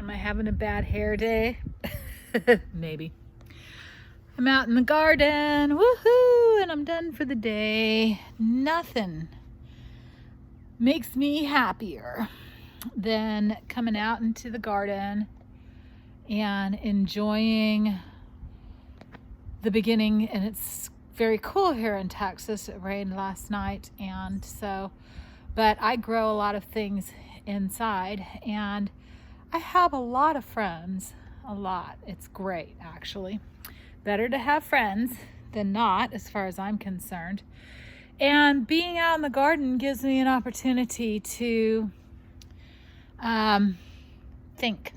Am I having a bad hair day? Maybe. I'm out in the garden, woohoo, and I'm done for the day. Nothing makes me happier than coming out into the garden and enjoying the beginning. And it's very cool here in Texas. It rained last night, and so, but I grow a lot of things inside, and I have a lot of friends, a lot. It's great, actually. Better to have friends than not, as far as I'm concerned. And being out in the garden gives me an opportunity to think.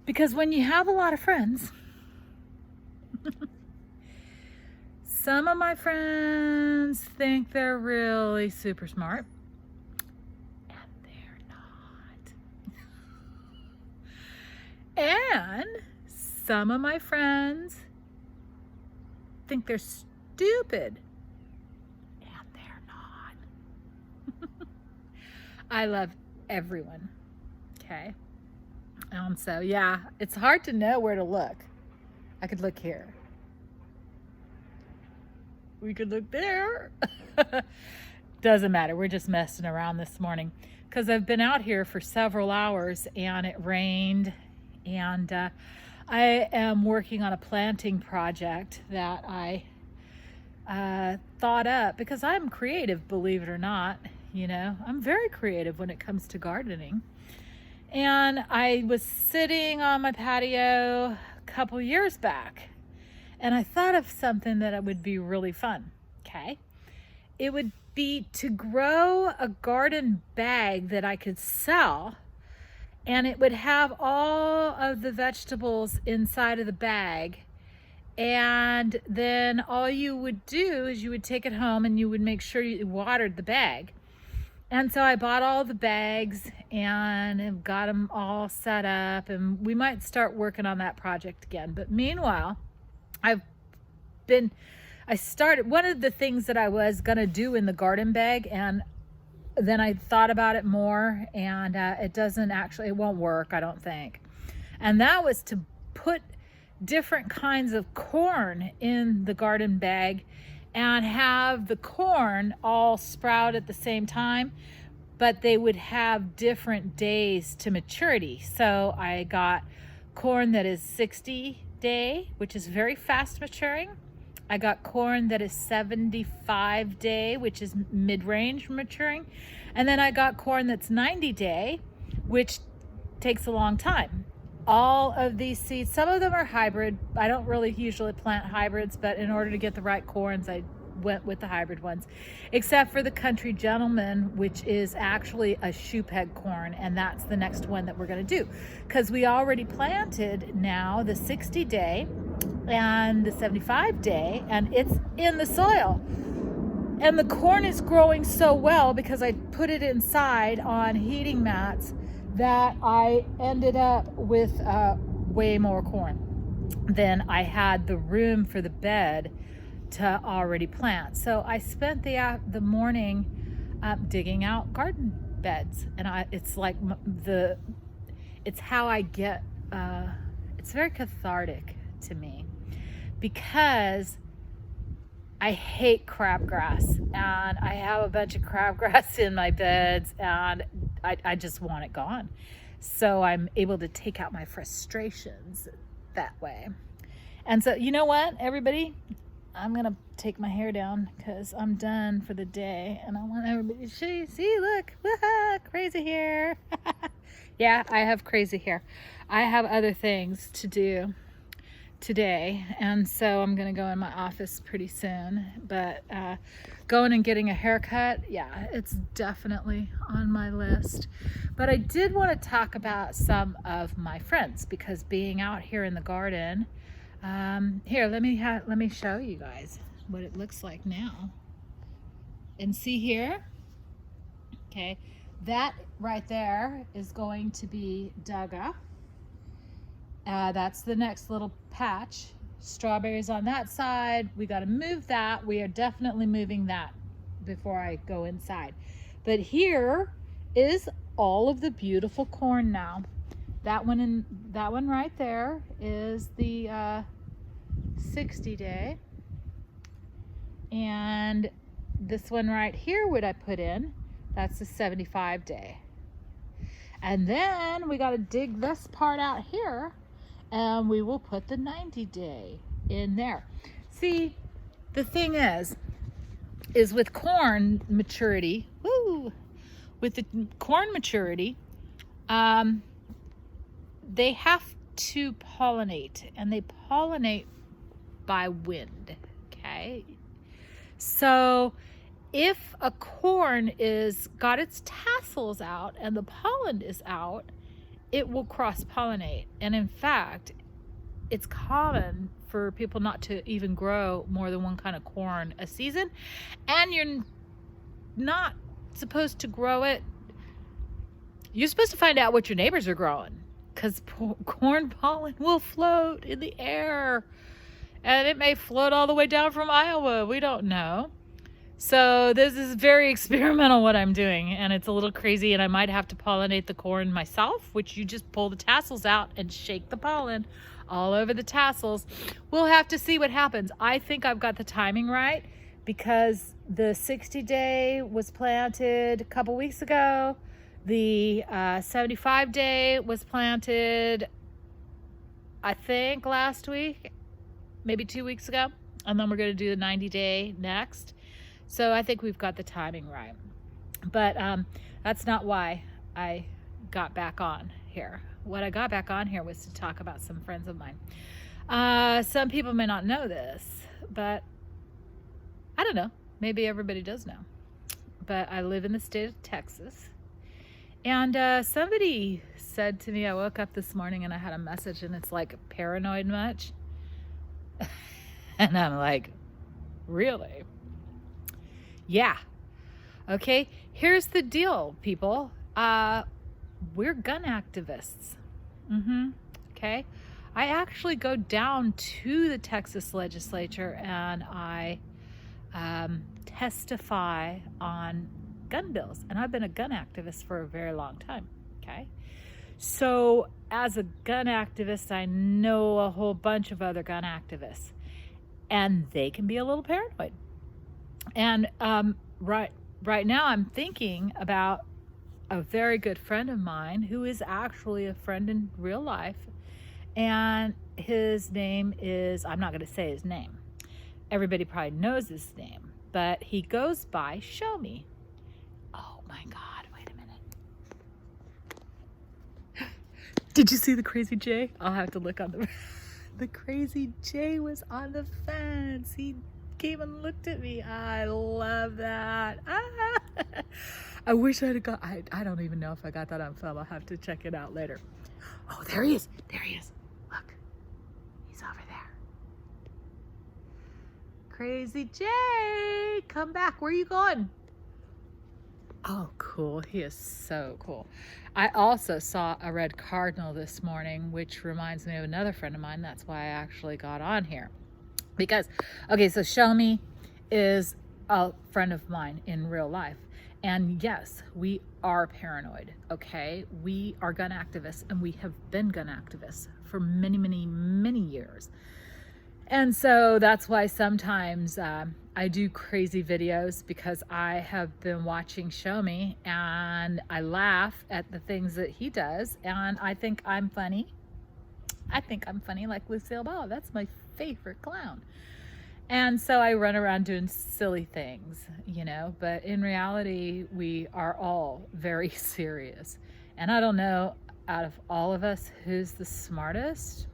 Because when you have a lot of friends, some of my friends think they're really super smart, and they're not. And some of my friends think they're stupid, and they're not. I love everyone, okay? So yeah, it's hard to know where to look. I could look here. We could look there. Doesn't matter. We're just messing around this morning because I've been out here for several hours and it rained, and I am working on a planting project that I thought up because I'm creative, believe it or not. You know, I'm very creative when it comes to gardening. And I was sitting on my patio a couple years back, and I thought of something that would be really fun, okay? It would be to grow a garden bag that I could sell, and it would have all of the vegetables inside of the bag. And then all you would do is you would take it home and you would make sure you watered the bag. And so I bought all the bags and got them all set up, and we might start working on that project again. But meanwhile, I started one of the things that I was gonna do in the garden bag, and then I thought about it more, and it won't work, I don't think. And that was to put different kinds of corn in the garden bag and have the corn all sprout at the same time, but they would have different days to maturity. So I got corn that is 60 day, which is very fast maturing. I got corn that is 75 day, which is mid-range maturing. And then I got corn that's 90 day, which takes a long time. All of these seeds, some of them are hybrid. I don't really usually plant hybrids, but in order to get the right corns, I went with the hybrid ones, except for the Country Gentleman, which is actually a shoe peg corn, and that's the next one that we're going to do, because we already planted now the 60 day and the 75 day, and it's in the soil. And the corn is growing so well because I put it inside on heating mats that I ended up with way more corn than I had the room for the bed to already plant. So I spent the morning digging out garden beds, and it's like it's how I get, it's very cathartic to me because I hate crabgrass, and I have a bunch of crabgrass in my beds, and I just want it gone. So I'm able to take out my frustrations that way. And so, you know what, everybody? I'm gonna take my hair down because I'm done for the day, and I want everybody to see, look, crazy hair. Yeah, I have crazy hair. I have other things to do today, and so I'm gonna go in my office pretty soon, but going and getting a haircut, yeah, it's definitely on my list. But I did want to talk about some of my friends, because being out here in the garden, here, let me show you guys what it looks like now. And see here, okay, that right there is going to be dug up. That's the next little patch. Strawberries on that side. We got to move that. We are definitely moving that before I go inside. But here is all of the beautiful corn now. that one right there is the 60-day. And this one right here, what I put in, that's the 75-day. And then we got to dig this part out here, and we will put the 90-day in there. See, the thing is with corn maturity, with the corn maturity, they have to pollinate, and they pollinate by wind, okay? So if a corn is got its tassels out and the pollen is out, it will cross-pollinate. And in fact, it's common for people not to even grow more than one kind of corn a season. And you're not supposed to grow it. You're supposed to find out what your neighbors are growing, because corn pollen will float in the air. And it may float all the way down from Iowa. We don't know. So this is very experimental what I'm doing, and it's a little crazy, and I might have to pollinate the corn myself, which you just pull the tassels out and shake the pollen all over the tassels. We'll have to see what happens. I think I've got the timing right, because the 60-day was planted a couple weeks ago. The 75-day was planted, I think, last week, maybe 2 weeks ago. And then we're going to do the 90-day next. So I think we've got the timing right. But that's not why I got back on here. What I got back on here was to talk about some friends of mine. Some people may not know this, but I don't know. Maybe everybody does know. But I live in the state of Texas. And somebody said to me, I woke up this morning and I had a message, and it's like, paranoid much? And I'm like, really? Yeah. Okay, here's the deal, people. We're gun activists. Okay, I actually go down to the Texas legislature and I testify on gun bills, and I've been a gun activist for a very long time. Okay, so as a gun activist, I know a whole bunch of other gun activists, and they can be a little paranoid. And right now I'm thinking about a very good friend of mine who is actually a friend in real life, and his name is, I'm not going to say his name. Everybody probably knows his name, but he goes by Show Me. Oh my God, wait a minute. Did you see the crazy Jay? I'll have to look on the crazy Jay was on the fence. He came and looked at me. I love that. I wish I'd have got, I don't even know if I got that on film. I'll have to check it out later. Oh, there he is. There he is. Look, he's over there. Crazy Jay, come back. Where are you going? Oh, cool. He is so cool. I also saw a red cardinal this morning, which reminds me of another friend of mine. That's why I actually got on here. Because, okay, so Show Me is a friend of mine in real life. And yes, we are paranoid, okay? We are gun activists, and we have been gun activists for many, many, many years. And so that's why sometimes I do crazy videos, because I have been watching Show Me and I laugh at the things that he does, and I think I'm funny. I think I'm funny like Lucille Ball. That's my favorite clown. And so I run around doing silly things, you know, but in reality, we are all very serious. And I don't know, out of all of us, who's the smartest,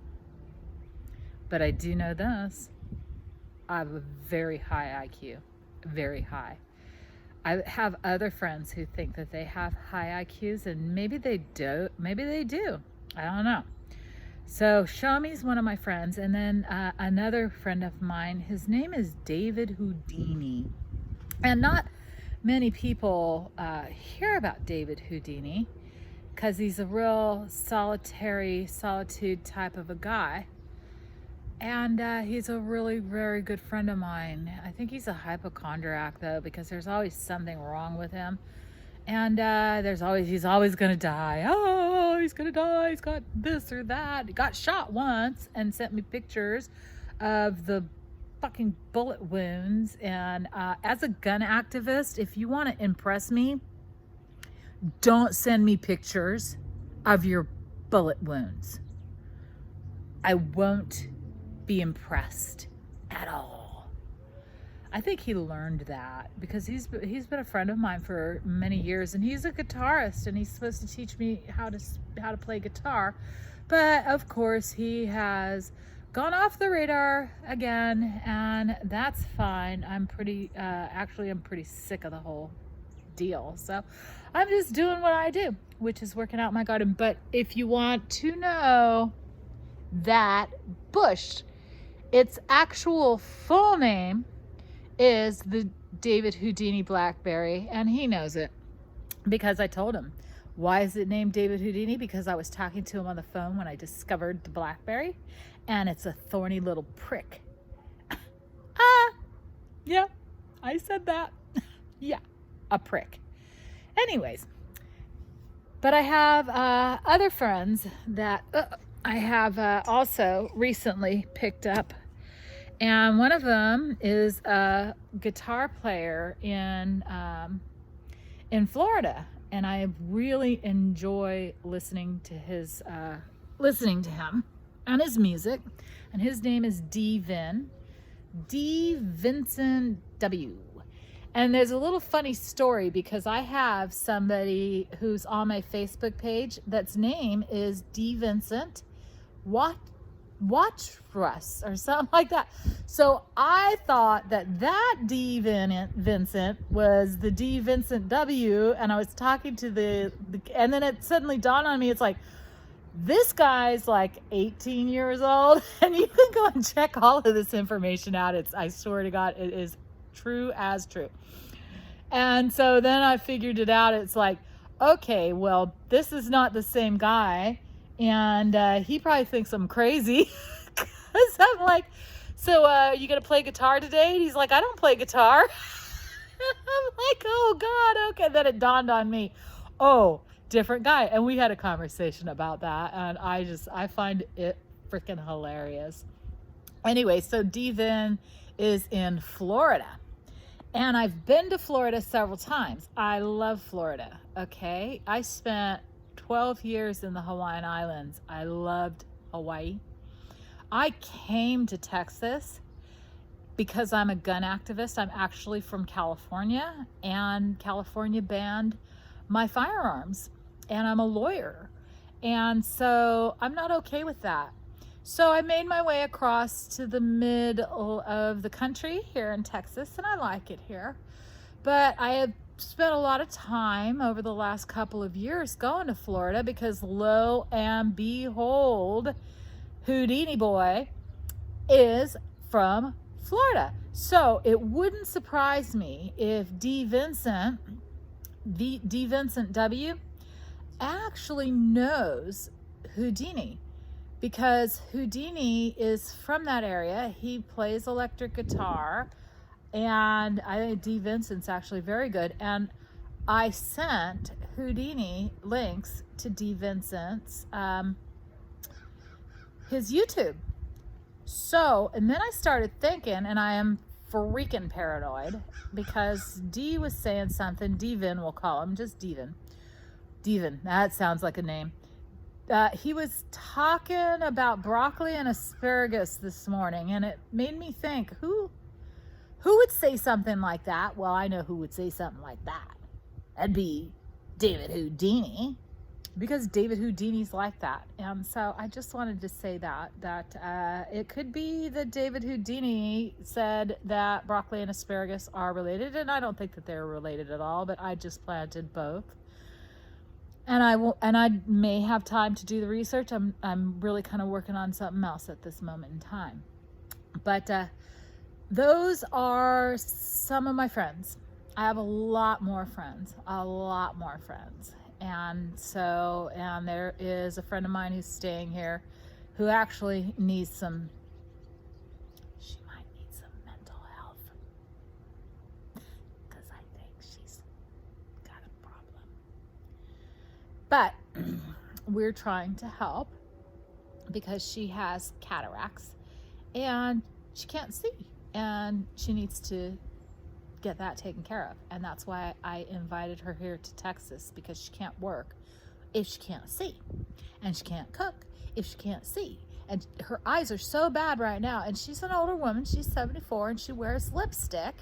but I do know this. I have a very high IQ, very high. I have other friends who think that they have high IQs, and maybe they do. Maybe they do. I don't know. So Show Me's one of my friends, and then another friend of mine, his name is David Houdini. And not many people hear about David Houdini, because he's a real solitude type of a guy. And he's a really very good friend of mine. I think he's a hypochondriac though, because there's always something wrong with him. And he's always gonna die. Oh, he's gonna die. He's got this or that. He got shot once and sent me pictures of the fucking bullet wounds. And as a gun activist, if you want to impress me, don't send me pictures of your bullet wounds. I won't be impressed at all. I think he learned that because he's been a friend of mine for many years, and he's a guitarist, and he's supposed to teach me how to play guitar. But of course, he has gone off the radar again, and that's fine. I'm pretty sick of the whole deal. So I'm just doing what I do, which is working out my garden. But if you want to know that bush, its actual full name is the David Houdini blackberry, and he knows it because I told him. Why is it named David Houdini? Because I was talking to him on the phone when I discovered the blackberry, and it's a thorny little prick. Yeah, I said that. Yeah, a prick. Anyways, but I have other friends that I have also recently picked up. And one of them is a guitar player in Florida, and I really enjoy listening to him and his music. And his name is D Vincent W. And there's a little funny story because I have somebody who's on my Facebook page that's name is D Vincent Watch for us or something like that. So I thought that D Vincent was the D Vincent W, and I was talking to and then it suddenly dawned on me, it's like, this guy's like 18 years old, and you can go and check all of this information out. I swear to God, it is true as true. And so then I figured it out. It's like, okay, well, this is not the same guy, and he probably thinks I'm crazy. Because I'm like, so you gonna play guitar today? And he's like, I don't play guitar. I'm like, oh God, okay. Then it dawned on me, oh, different guy. And we had a conversation about that, and I find it freaking hilarious. Anyway, so D-Vin is in Florida, and I've been to Florida several times. I love Florida, okay? I spent 12 years in the Hawaiian Islands. I loved Hawaii. I came to Texas because I'm a gun activist. I'm actually from California, and California banned my firearms, and I'm a lawyer. And so I'm not okay with that. So I made my way across to the middle of the country here in Texas, and I like it here. But I have spent a lot of time over the last couple of years going to Florida because lo and behold, Houdini boy is from Florida. So it wouldn't surprise me if D Vincent W actually knows Houdini, because Houdini is from that area. He plays electric guitar, and I think D Vincent's actually very good. And I sent Houdini links to D Vincent's his YouTube. So, and then I started thinking, and I am freaking paranoid because D was saying something. Devin, we'll call him just Devin. Devin, that sounds like a name. He was talking about broccoli and asparagus this morning, and it made me think, who would say something like that? Well, I know who would say something like that. That'd be David Houdini, because David Houdini's like that. And so I just wanted to say that it could be that David Houdini said that broccoli and asparagus are related, and I don't think that they're related at all, but I just planted both. And I may have time to do the research. I'm really kind of working on something else at this moment in time. But those are some of my friends. I have a lot more friends. And so, and there is a friend of mine who's staying here who actually needs some, she might need some mental health, because I think she's got a problem. But we're trying to help because she has cataracts and she can't see, and she needs to get that taken care of. And that's why I invited her here to Texas, because she can't work if she can't see, and she can't cook if she can't see. And her eyes are so bad right now, and she's an older woman, she's 74, and she wears lipstick,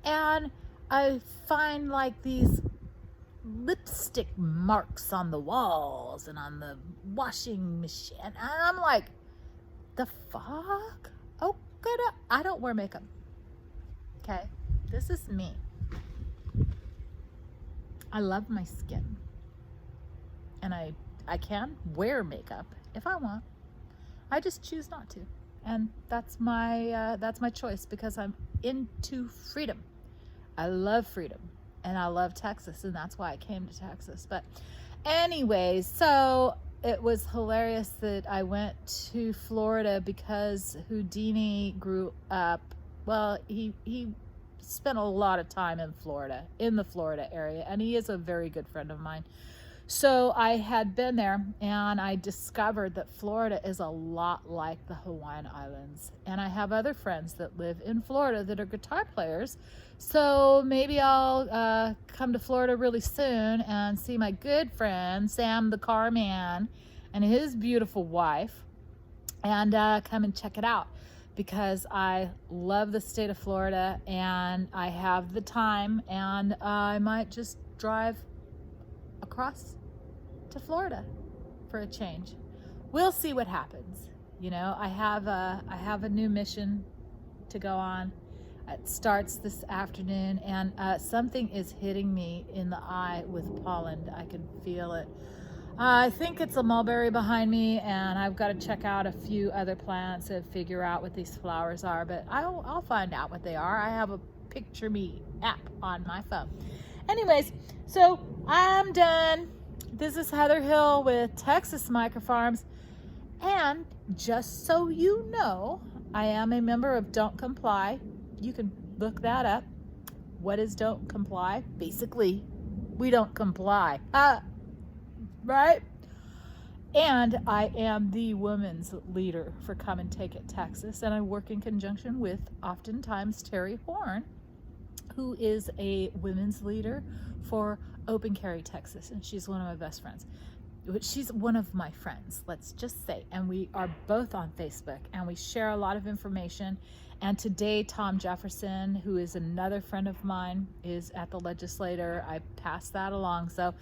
and I find like these lipstick marks on the walls and on the washing machine, and I'm like, the fuck? Oh, good. I don't wear makeup. Okay, this is me. I love my skin, and I can wear makeup if I want. I just choose not to, and that's my choice, because I'm into freedom. I love freedom, and I love Texas, and that's why I came to Texas. But anyways, so it was hilarious that I went to Florida because Houdini grew up, well, he spent a lot of time in Florida, in the Florida area, and he is a very good friend of mine. So I had been there, and I discovered that Florida is a lot like the Hawaiian Islands. And I have other friends that live in Florida that are guitar players. So maybe I'll come to Florida really soon and see my good friend, Sam the Car Man, and his beautiful wife, and come and check it out, because I love the state of Florida, and I have the time, and I might just drive across to Florida for a change. We'll see what happens. You know, I have a new mission to go on. It starts this afternoon, and something is hitting me in the eye with pollen. I can feel it. I think it's a mulberry behind me, and I've got to check out a few other plants and figure out what these flowers are, but I'll find out what they are. I have a Picture Me app on my phone. Anyways, so I'm done. This is Heather Hill with Texas Microfarms, and just so you know, I am a member of Don't Comply. You can look that up. What is Don't Comply? Basically, we don't comply. Right? And I am the women's leader for Come and Take It Texas, and I work in conjunction with oftentimes Terry Horn, who is a women's leader for Open Carry Texas, and she's one of my best friends. She's one of my friends, let's just say, and we are both on Facebook, and we share a lot of information. And today, Tom Jefferson, who is another friend of mine, is at the legislature. I passed that along, so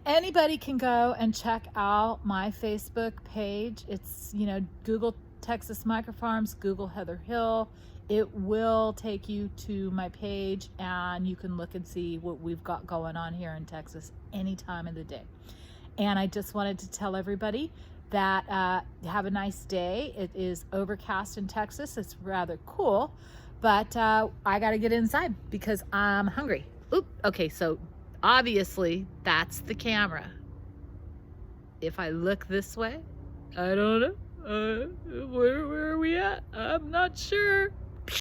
anybody can go and check out my Facebook page. It's, you know, Google Texas Microfarms, Google Heather Hill. It will take you to my page, and you can look and see what we've got going on here in Texas any time of the day. And I just wanted to tell everybody that have a nice day. It is overcast in Texas. It's rather cool, but I got to get inside because I'm hungry. Oop, okay, so obviously that's the camera. If I look this way, I don't know. Where are we at? I'm not sure.